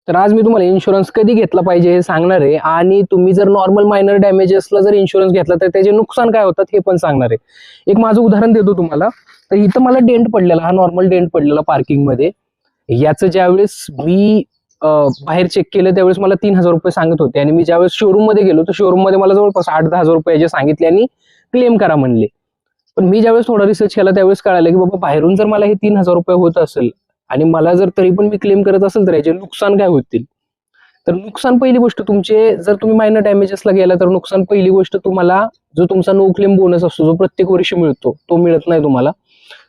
तर आज मी तुम्हाला इन्शुरन्स कधी घेतला पाहिजे हे सांगणार आहे, आणि तुम्ही जर नॉर्मल मायनर डॅमेजेसला जर इन्शुरन्स घेतला तर त्याचे नुकसान काय होतात हे पण सांगणार आहे. एक माझं उदाहरण देतो तुम्हाला. तर इथं मला डेंट पडलेला, हा नॉर्मल डेंट पडलेला पार्किंग मध्ये. याचं ज्यावेळेस मी बाहेर चेक केलं त्यावेळेस मला 3,000 रुपये सांगत होते, आणि मी ज्यावेळेस शोरूम मध्ये गेलो तर शोरूम मध्ये मला जवळपास 8-10 हजार रुपये जे सांगितले आणि क्लेम करा म्हणले. पण मी ज्यावेळेस थोडा रिसर्च केला त्यावेळेस कळालं की बाबा बाहेरून जर मला हे 3,000 रुपये होत असेल आणि मला जर तरी पण मी क्लेम करत असेल तर याचे नुकसान काय होतील. तर नुकसान, पहिली गोष्ट तुमचे जर तुम्ही मायनर डॅमेजेसला गेला तर नुकसान, पहिली गोष्ट तुम्हाला जो तुमचा नो क्लेम बोनस असतो जो प्रत्येक वर्षी मिळतो तो मिळत नाही तुम्हाला.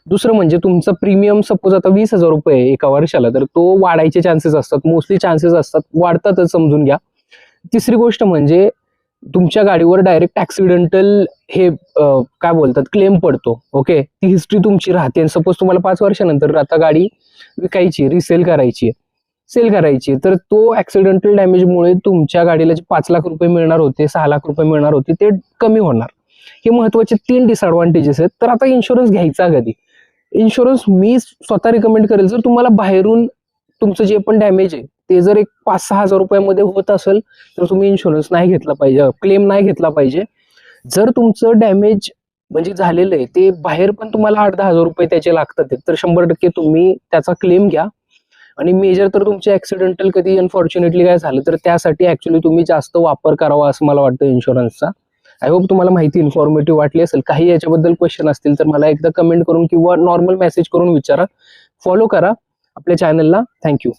दुसरं म्हणजे तुमचा प्रीमियम सपोज आता 20,000 रुपये एका वर्षाला, तर तो वाढायचे चान्सेस असतात, मोस्टली चान्सेस असतात, वाढतातच समजून घ्या. तिसरी गोष्ट म्हणजे तुमच्या गाडीवर डायरेक्ट ऍक्सिडेंटल हे काय बोलतात क्लेम पडतो. ओके, ती हिस्ट्री तुमची राहते. सपोज तुम्हाला 5 वर्षानंतर आता गाडी विकायची, रिसेल करायची, सेल करायची, तर तो ऍक्सिडेंटल डॅमेजमुळे तुमच्या गाडीला जे 5 लाख रुपये मिळणार होते, 6 लाख रुपये मिळणार होते, ते कमी होणार. हे महत्वाचे 3 डिसएडव्हान्टेजेस आहेत. तर आता इन्शुरन्स घ्यायचा कधी? इन्शुरन्स मी स्वतः रिकमेंड करेल, जर तुम्हाला बाहेरून तुमचं जे पण डॅमेज आहे ते जर एक 5-6 हजार रुपयामध्ये होत असेल तर तुम्ही इन्शुरन्स नाही घेतला पाहिजे, क्लेम नाही घेतला पाहिजे. जर तुमचं डॅमेज म्हणजे झालेलं आहे ते बाहेर पण तुम्हाला 8-10 हजार रुपये त्याचे लागतात तर 100% तुम्ही त्याचा क्लेम घ्या. आणि मेजर तर तुमचे ऍक्सिडेंटल कधी अनफॉर्च्युनेटली काय झालं तर त्यासाठी ऍक्च्युली तुम्ही जास्त वापर करावा असं मला वाटतं इन्शुरन्सचा. आय होप तुम्हाला माहिती इन्फॉर्मेटिव्ह वाटली असेल. काही याच्याबद्दल क्वेश्चन असतील तर मला एकदा कमेंट करून किंवा नॉर्मल मेसेज करून विचारा. फॉलो करा आपल्या चॅनलला. थँक्यू.